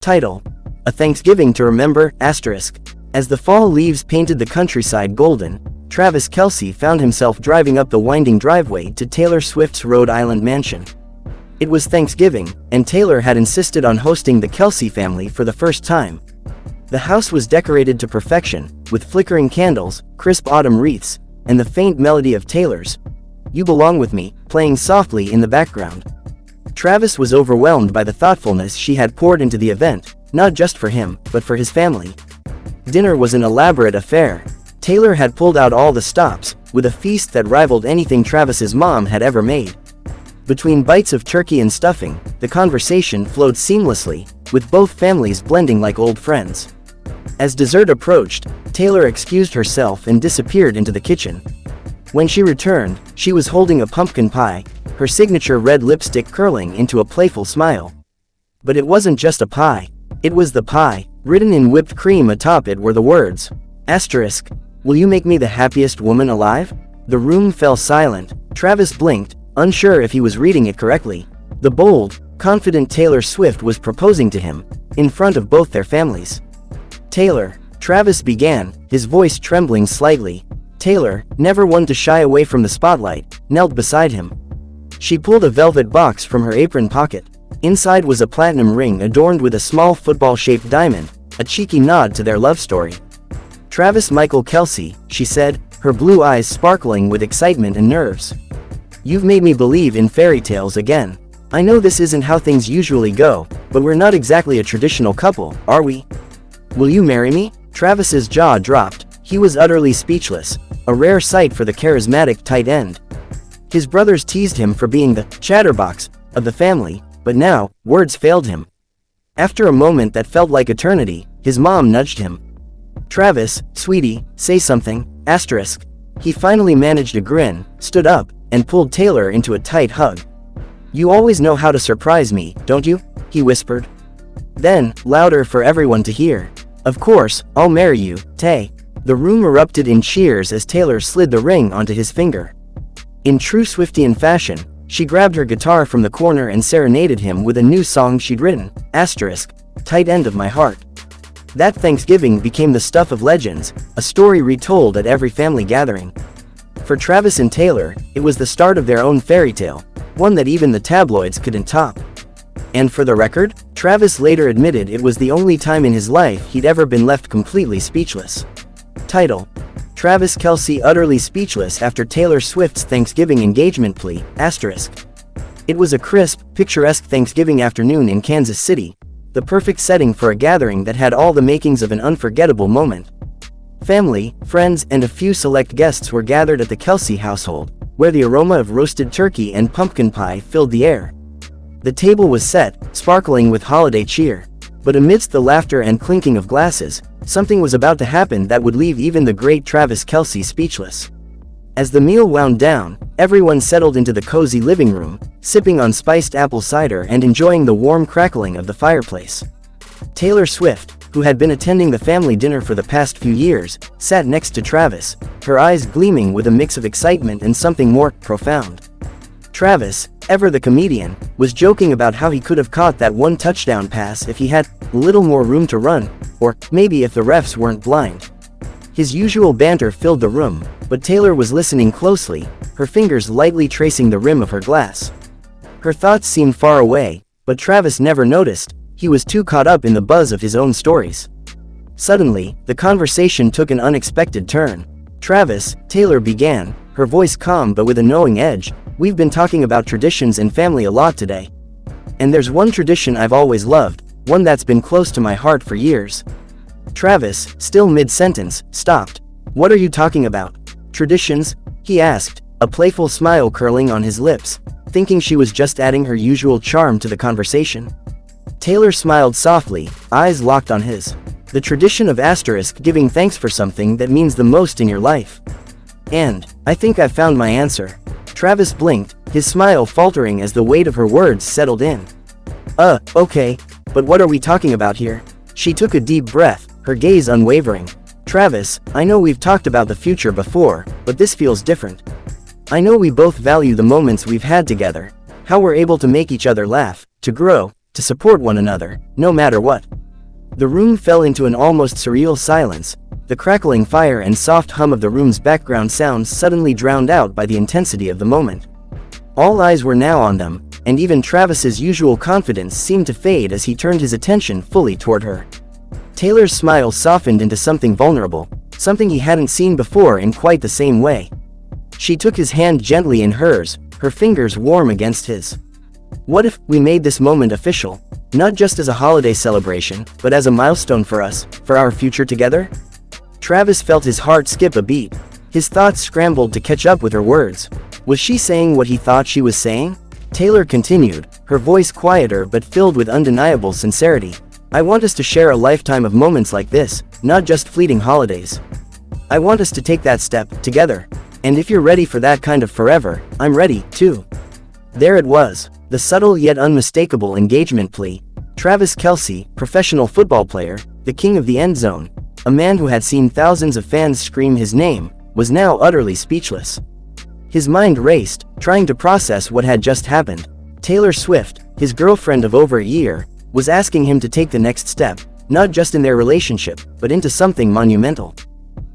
Title: A Thanksgiving to Remember, asterisk. As the fall leaves painted the countryside golden, Travis Kelce found himself driving up the winding driveway to Taylor Swift's Rhode Island mansion. It was Thanksgiving, and Taylor had insisted on hosting the Kelce family for the first time. The house was decorated to perfection, with flickering candles, crisp autumn wreaths, and the faint melody of Taylor's "You Belong With Me" playing softly in the background. Travis was overwhelmed by the thoughtfulness she had poured into the event, not just for him, but for his family. Dinner was an elaborate affair. Taylor had pulled out all the stops, with a feast that rivaled anything Travis's mom had ever made. Between bites of turkey and stuffing, the conversation flowed seamlessly, with both families blending like old friends. As dessert approached, Taylor excused herself and disappeared into the kitchen. When she returned, she was holding a pumpkin pie, her signature red lipstick curling into a playful smile. But it wasn't just a pie. It was the pie. Written in whipped cream atop it were the words, asterisk, "Will you make me the happiest woman alive?" The room fell silent. Travis blinked, unsure if he was reading it correctly. The bold, confident Taylor Swift was proposing to him, in front of both their families. "Taylor," Travis began, his voice trembling slightly. Taylor, never one to shy away from the spotlight, knelt beside him. She pulled a velvet box from her apron pocket. Inside was a platinum ring adorned with a small football-shaped diamond, a cheeky nod to their love story. "Travis Michael Kelce," she said, her blue eyes sparkling with excitement and nerves. "You've made me believe in fairy tales again. I know this isn't how things usually go, but we're not exactly a traditional couple, are we? Will you marry me?" Travis's jaw dropped. He was utterly speechless, a rare sight for the charismatic tight end. His brothers teased him for being the chatterbox of the family, but now, words failed him. After a moment that felt like eternity, his mom nudged him. "Travis, sweetie, say something, asterisk." He finally managed a grin, stood up, and pulled Taylor into a tight hug. "You always know how to surprise me, don't you?" he whispered. Then, louder for everyone to hear, "Of course, I'll marry you, Tay." The room erupted in cheers as Taylor slid the ring onto his finger. In true Swiftian fashion, she grabbed her guitar from the corner and serenaded him with a new song she'd written, asterisk, "Tight End of My Heart." That Thanksgiving became the stuff of legends, a story retold at every family gathering. For Travis and Taylor, it was the start of their own fairy tale, one that even the tabloids couldn't top. And for the record, Travis later admitted it was the only time in his life he'd ever been left completely speechless. Title: Travis Kelce utterly speechless after Taylor Swift's Thanksgiving engagement plea, asterisk. It was a crisp, picturesque Thanksgiving afternoon in Kansas City, the perfect setting for a gathering that had all the makings of an unforgettable moment. Family, friends, and a few select guests were gathered at the Kelce household, where the aroma of roasted turkey and pumpkin pie filled the air. The table was set, sparkling with holiday cheer. But amidst the laughter and clinking of glasses, something was about to happen that would leave even the great Travis Kelce speechless. As the meal wound down, everyone settled into the cozy living room, sipping on spiced apple cider and enjoying the warm crackling of the fireplace. Taylor Swift, who had been attending the family dinner for the past few years, sat next to Travis, her eyes gleaming with a mix of excitement and something more profound. Travis, ever the comedian, was joking about how he could have caught that one touchdown pass if he had a little more room to run, or maybe if the refs weren't blind. His usual banter filled the room, but Taylor was listening closely, her fingers lightly tracing the rim of her glass. Her thoughts seemed far away, but Travis never noticed. He was too caught up in the buzz of his own stories. Suddenly, the conversation took an unexpected turn. "Travis," Taylor began, her voice calm but with a knowing edge, "we've been talking about traditions and family a lot today. And there's one tradition I've always loved, one that's been close to my heart for years." Travis, still mid-sentence, stopped. "What are you talking about? Traditions?" he asked, a playful smile curling on his lips, thinking she was just adding her usual charm to the conversation. Taylor smiled softly, eyes locked on his. "The tradition of asterisk giving thanks for something that means the most in your life. And, I think I've found my answer." Travis blinked, his smile faltering as the weight of her words settled in. Okay, but what are we talking about here?" She took a deep breath, her gaze unwavering. "Travis, I know we've talked about the future before, but this feels different. I know we both value the moments we've had together, how we're able to make each other laugh, to grow, to support one another, no matter what. The room fell into an almost surreal silence, the crackling fire and soft hum of the room's background sounds suddenly drowned out by the intensity of the moment. All eyes were now on them, and even Travis's usual confidence seemed to fade as he turned his attention fully toward her. Taylor's smile softened into something vulnerable, something he hadn't seen before in quite the same way. She took his hand gently in hers, her fingers warm against his. "What if we made this moment official? Not just as a holiday celebration, but as a milestone for us, for our future together?" Travis felt his heart skip a beat. His thoughts scrambled to catch up with her words. Was she saying what he thought she was saying? Taylor continued, her voice quieter but filled with undeniable sincerity. "I want us to share a lifetime of moments like this, not just fleeting holidays. I want us to take that step, together. And if you're ready for that kind of forever, I'm ready, too." There it was, the subtle yet unmistakable engagement plea. Travis Kelce, professional football player, the king of the end zone, a man who had seen thousands of fans scream his name, was now utterly speechless. His mind raced, trying to process what had just happened. Taylor Swift, his girlfriend of over a year, was asking him to take the next step, not just in their relationship, but into something monumental.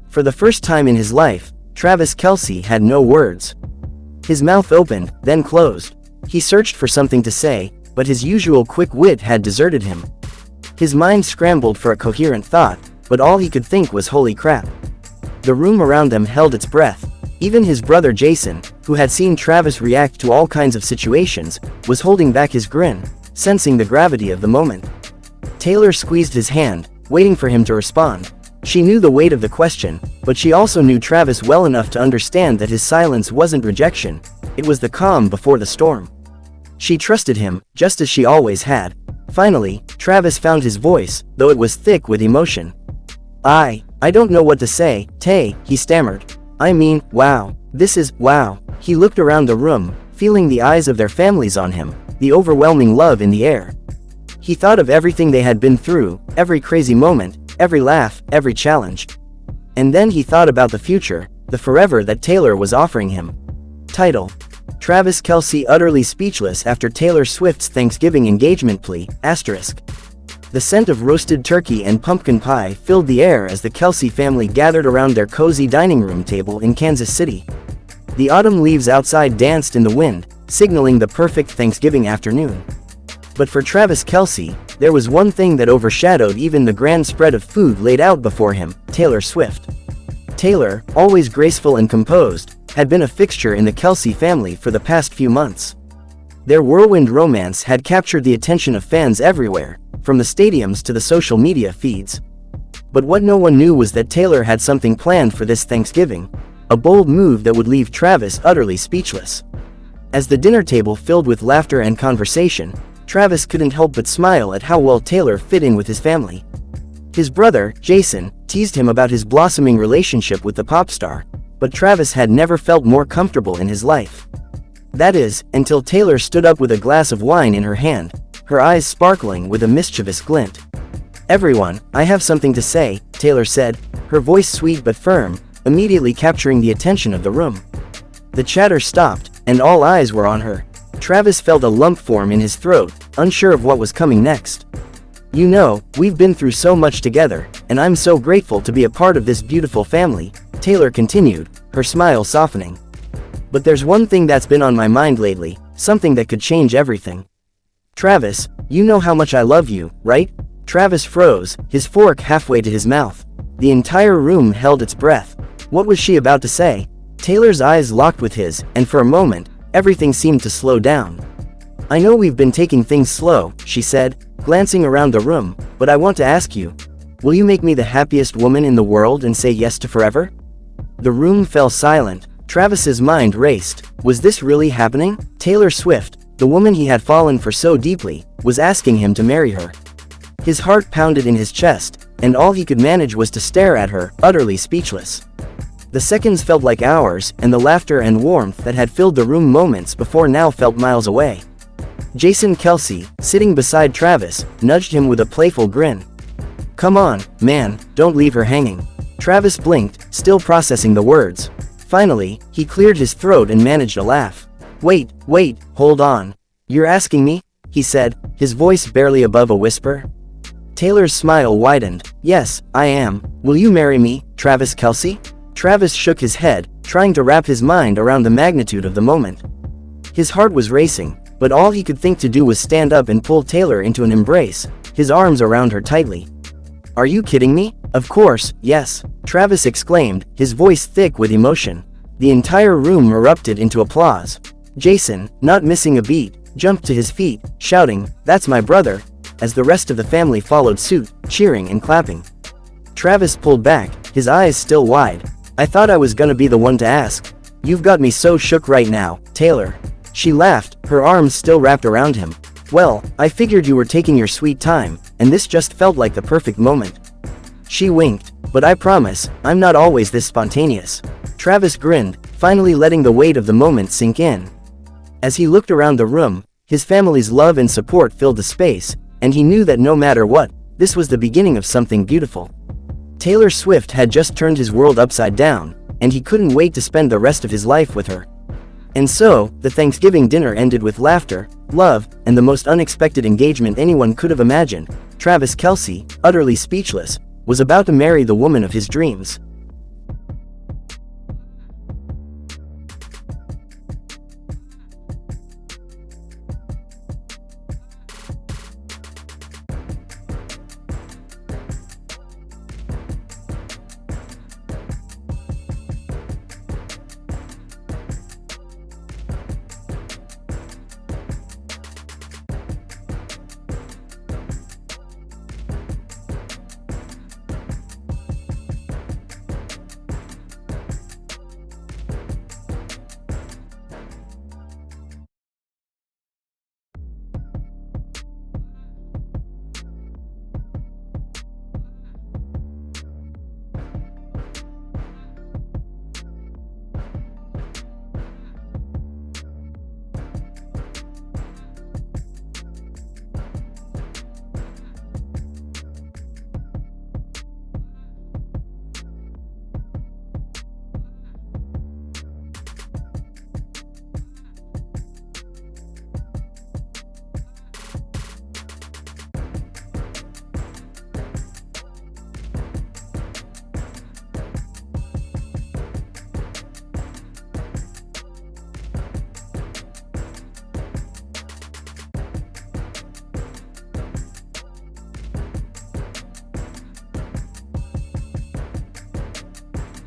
For the first time in his life, Travis Kelce had no words. His mouth opened, then closed. He searched for something to say, but his usual quick wit had deserted him. His mind scrambled for a coherent thought, but all he could think was holy crap. The room around them held its breath. Even his brother Jason, who had seen Travis react to all kinds of situations, was holding back his grin, sensing the gravity of the moment. Taylor squeezed his hand, waiting for him to respond. She knew the weight of the question, but she also knew Travis well enough to understand that his silence wasn't rejection, it was the calm before the storm. She trusted him, just as she always had. Finally, Travis found his voice, though it was thick with emotion. I don't know what to say, Tay, he stammered. I mean, wow. Wow. He looked around the room, feeling the eyes of their families on him, the overwhelming love in the air. He thought of everything they had been through, every crazy moment, every laugh, every challenge. And then he thought about the future, the forever that Taylor was offering him. Title: Travis Kelce utterly speechless after Taylor Swift's Thanksgiving engagement plea, *. The scent of roasted turkey and pumpkin pie filled the air as the Kelce family gathered around their cozy dining room table in Kansas City. The autumn leaves outside danced in the wind, signaling the perfect Thanksgiving afternoon. But for Travis Kelce, there was one thing that overshadowed even the grand spread of food laid out before him: Taylor Swift. Taylor, always graceful and composed, had been a fixture in the Kelce family for the past few months. Their whirlwind romance had captured the attention of fans everywhere, from the stadiums to the social media feeds. But what no one knew was that Taylor had something planned for this Thanksgiving, a bold move that would leave Travis utterly speechless. As the dinner table filled with laughter and conversation, Travis couldn't help but smile at how well Taylor fit in with his family. His brother, Jason, teased him about his blossoming relationship with the pop star, but Travis had never felt more comfortable in his life. That is, until Taylor stood up with a glass of wine in her hand, her eyes sparkling with a mischievous glint. "Everyone, I have something to say," Taylor said, her voice sweet but firm, immediately capturing the attention of the room. The chatter stopped, and all eyes were on her. Travis felt a lump form in his throat, unsure of what was coming next. "You know, we've been through so much together, and I'm so grateful to be a part of this beautiful family," Taylor continued, her smile softening. "But there's one thing that's been on my mind lately, something that could change everything. Travis, you know how much I love you, right?" Travis froze, his fork halfway to his mouth. The entire room held its breath. What was she about to say? Taylor's eyes locked with his, and for a moment, everything seemed to slow down. "I know we've been taking things slow," she said, glancing around the room, "but I want to ask you, will you make me the happiest woman in the world and say yes to forever?" The room fell silent. Travis's mind raced. Was this really happening? Taylor Swift, the woman he had fallen for so deeply, was asking him to marry her. His heart pounded in his chest, and all he could manage was to stare at her, utterly speechless. The seconds felt like hours, and the laughter and warmth that had filled the room moments before now felt miles away. Jason Kelce, sitting beside Travis, nudged him with a playful grin. "Come on, man, don't leave her hanging." Travis blinked, still processing the words. Finally, he cleared his throat and managed a laugh. Wait, hold on. You're asking me?" he said, his voice barely above a whisper. Taylor's smile widened. Yes, I am. Will you marry me, Travis Kelce? Travis shook his head, trying to wrap his mind around the magnitude of the moment. His heart was racing, but all he could think to do was stand up and pull Taylor into an embrace, his arms around her tightly. Are you kidding me? Of course, yes, Travis exclaimed, his voice thick with emotion. The entire room erupted into applause. Jason, not missing a beat, jumped to his feet, shouting, "That's my brother," as the rest of the family followed suit, cheering and clapping. Travis pulled back, his eyes still wide. I thought I was gonna be the one to ask. You've got me so shook right now, Taylor. She laughed, her arms still wrapped around him. Well, I figured you were taking your sweet time, and this just felt like the perfect moment. She winked, but I promise, I'm not always this spontaneous. Travis grinned, finally letting the weight of the moment sink in. As he looked around the room, his family's love and support filled the space, and he knew that no matter what, this was the beginning of something beautiful. Taylor Swift had just turned his world upside down, and he couldn't wait to spend the rest of his life with her. And so, the Thanksgiving dinner ended with laughter, love, and the most unexpected engagement anyone could have imagined. Travis Kelce, utterly speechless, was about to marry the woman of his dreams.